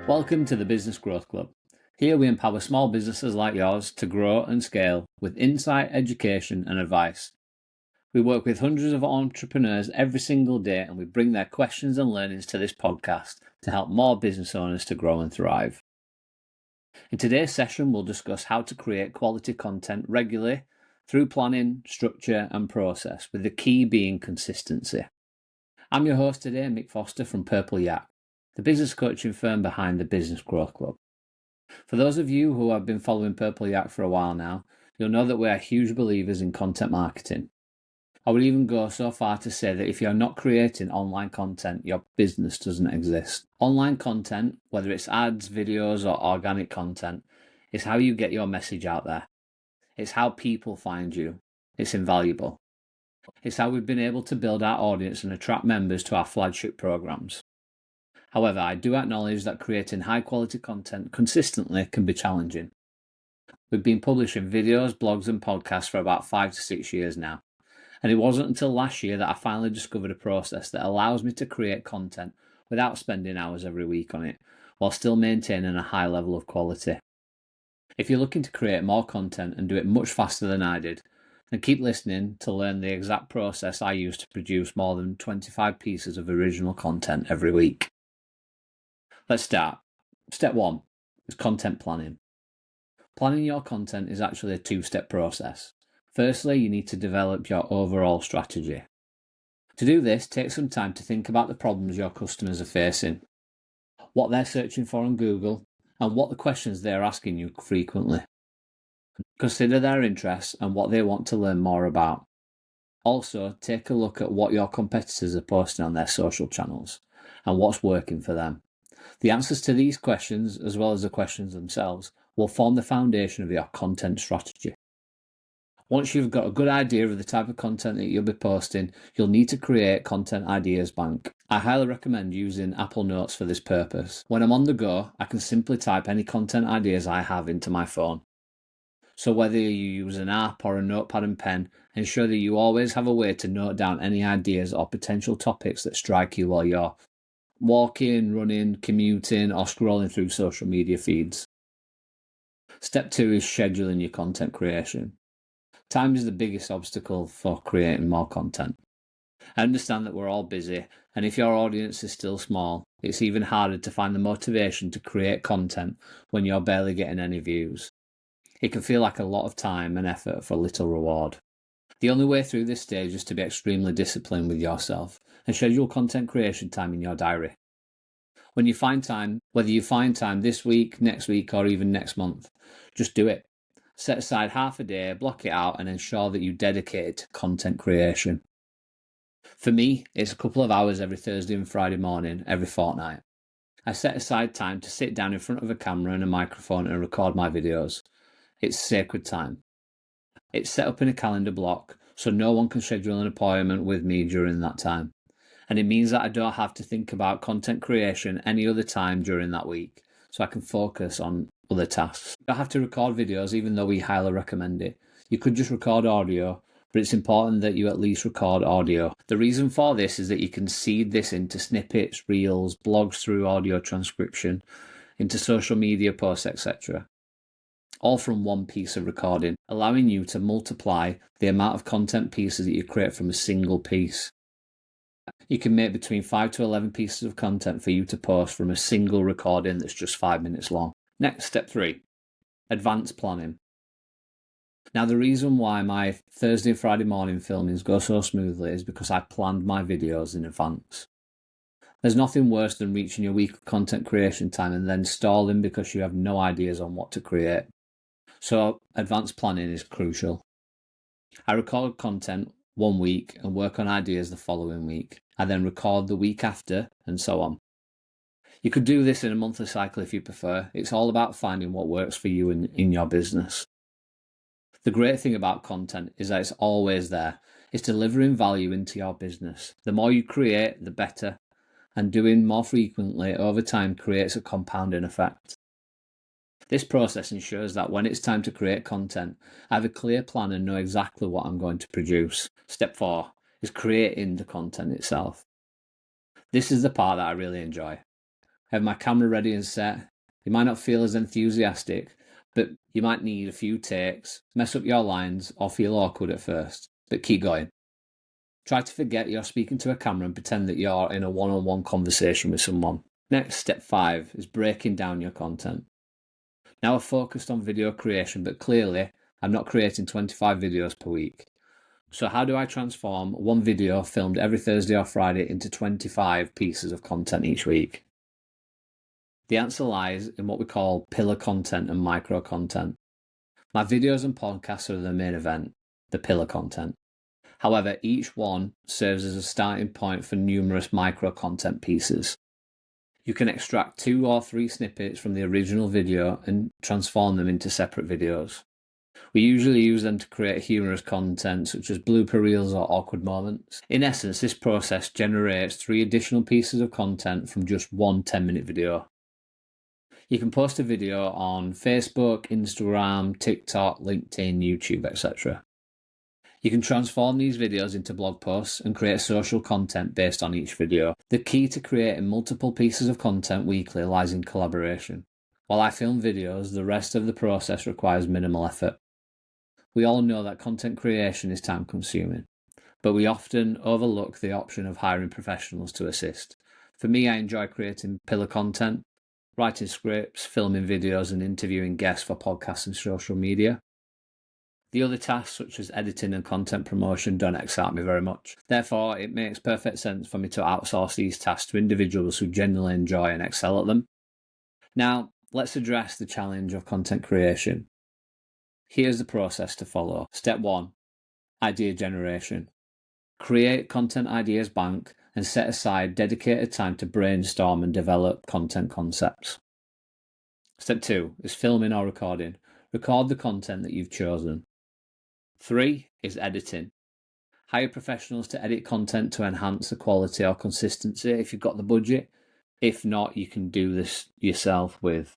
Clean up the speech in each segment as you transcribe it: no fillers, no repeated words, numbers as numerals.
Welcome to the Business Growth Club. Here we empower small businesses like yours to grow and scale with insight, education and advice. We work with hundreds of entrepreneurs every single day and we bring their questions and learnings to this podcast to help more business owners to grow and thrive. In today's session, we'll discuss how to create quality content regularly through planning, structure and process, with the key being consistency. I'm your host today, Mick Foster from Purple Yak, the business coaching firm behind the Business Growth Club. For those of you who have been following Purple Yak for a while now, you'll know that we are huge believers in content marketing. I would even go so far to say that if you're not creating online content, your business doesn't exist. Online content, whether it's ads, videos, or organic content, is how you get your message out there. It's how people find you. It's invaluable. It's how we've been able to build our audience and attract members to our flagship programs. However, I do acknowledge that creating high quality content consistently can be challenging. We've been publishing videos, blogs and podcasts for about 5 to 6 years now. And it wasn't until last year that I finally discovered a process that allows me to create content without spending hours every week on it, while still maintaining a high level of quality. If you're looking to create more content and do it much faster than I did, then keep listening to learn the exact process I use to produce more than 25 pieces of original content every week. Let's start. Step 1 is content planning. Planning your content is actually a two-step process. Firstly, you need to develop your overall strategy. To do this, take some time to think about the problems your customers are facing, what they're searching for on Google, and what the questions they're asking you frequently. Consider their interests and what they want to learn more about. Also, take a look at what your competitors are posting on their social channels and what's working for them. The answers to these questions, as well as the questions themselves, will form the foundation of your content strategy. Once you've got a good idea of the type of content that you'll be posting, you'll need to create content ideas bank. I highly recommend using Apple Notes for this purpose. When I'm on the go, I can simply type any content ideas I have into my phone. So whether you use an app or a notepad and pen, ensure that you always have a way to note down any ideas or potential topics that strike you while you're walking, running, commuting, or scrolling through social media feeds. Step 2 is scheduling your content creation. Time is the biggest obstacle for creating more content. I understand that we're all busy, and if your audience is still small, it's even harder to find the motivation to create content when you're barely getting any views. It can feel like a lot of time and effort for little reward. The only way through this stage is to be extremely disciplined with yourself and schedule content creation time in your diary. When you find time, whether you find time this week, next week, or even next month, just do it. Set aside half a day, block it out, and ensure that you dedicate it to content creation. For me, it's a couple of hours every Thursday and Friday morning, every fortnight. I set aside time to sit down in front of a camera and a microphone and record my videos. It's sacred time. It's set up in a calendar block, so no one can schedule an appointment with me during that time. And it means that I don't have to think about content creation any other time during that week, so I can focus on other tasks. You don't have to record videos, even though we highly recommend it. You could just record audio, but it's important that you at least record audio. The reason for this is that you can seed this into snippets, reels, blogs through audio transcription, into social media posts, etc. All from one piece of recording, allowing you to multiply the amount of content pieces that you create from a single piece. You can make between 5 to 11 pieces of content for you to post from a single recording that's just 5 minutes long. Next, step 3, advanced planning. Now, the reason why my Thursday and Friday morning filmings go so smoothly is because I planned my videos in advance. There's nothing worse than reaching your week of content creation time and then stalling because you have no ideas on what to create. So, advanced planning is crucial. I record content one week and work on ideas the following week. I then record the week after, and so on. You could do this in a monthly cycle if you prefer. It's all about finding what works for you in your business. The great thing about content is that it's always there. It's delivering value into your business. The more you create, the better. And doing more frequently over time creates a compounding effect. This process ensures that when it's time to create content, I have a clear plan and know exactly what I'm going to produce. Step 4 is creating the content itself. This is the part that I really enjoy. I have my camera ready and set. You might not feel as enthusiastic, but you might need a few takes, mess up your lines, or feel awkward at first. But keep going. Try to forget you're speaking to a camera and pretend that you're in a one-on-one conversation with someone. Next, step 5 is breaking down your content. Now I've focused on video creation, but clearly I'm not creating 25 videos per week. So how do I transform one video filmed every Thursday or Friday into 25 pieces of content each week? The answer lies in what we call pillar content and micro content. My videos and podcasts are the main event, the pillar content. However, each one serves as a starting point for numerous micro content pieces. You can extract 2 or 3 snippets from the original video and transform them into separate videos. We usually use them to create humorous content such as blooper reels or awkward moments. In essence, this process generates 3 additional pieces of content from just one 10-minute video. You can post a video on Facebook, Instagram, TikTok, LinkedIn, YouTube, etc. You can transform these videos into blog posts and create social content based on each video. The key to creating multiple pieces of content weekly lies in collaboration. While I film videos, the rest of the process requires minimal effort. We all know that content creation is time consuming, but we often overlook the option of hiring professionals to assist. For me, I enjoy creating pillar content, writing scripts, filming videos and interviewing guests for podcasts and social media. The other tasks such as editing and content promotion don't excite me very much. Therefore, it makes perfect sense for me to outsource these tasks to individuals who genuinely enjoy and excel at them. Now, let's address the challenge of content creation. Here's the process to follow. Step 1, idea generation. Create content ideas bank and set aside dedicated time to brainstorm and develop content concepts. Step 2 is filming or recording. Record the content that you've chosen. 3 is editing. Hire professionals to edit content to enhance the quality or consistency if you've got the budget. If not, you can do this yourself with,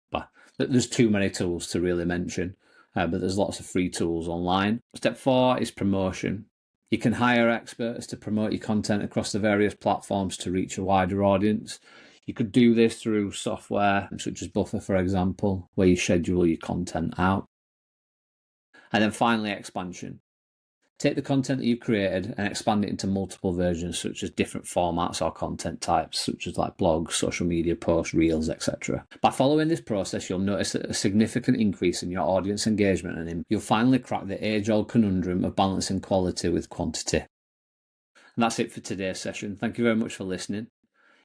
there's too many tools to really mention, but there's lots of free tools online. Step 4 is promotion. You can hire experts to promote your content across the various platforms to reach a wider audience. You could do this through software such as Buffer, for example, where you schedule your content out. And then finally, expansion. Take the content that you've created and expand it into multiple versions, such as different formats or content types, such as like blogs, social media posts, reels, etc. By following this process, you'll notice a significant increase in your audience engagement, and you'll finally crack the age-old conundrum of balancing quality with quantity. And that's it for today's session. Thank you very much for listening.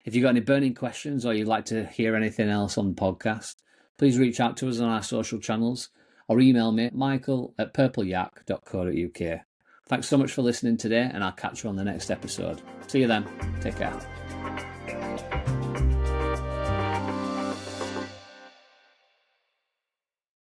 If you've got any burning questions or you'd like to hear anything else on the podcast, please reach out to us on our social channels or email me, michael@purpleyak.co.uk. Thanks so much for listening today, and I'll catch you on the next episode. See you then. Take care.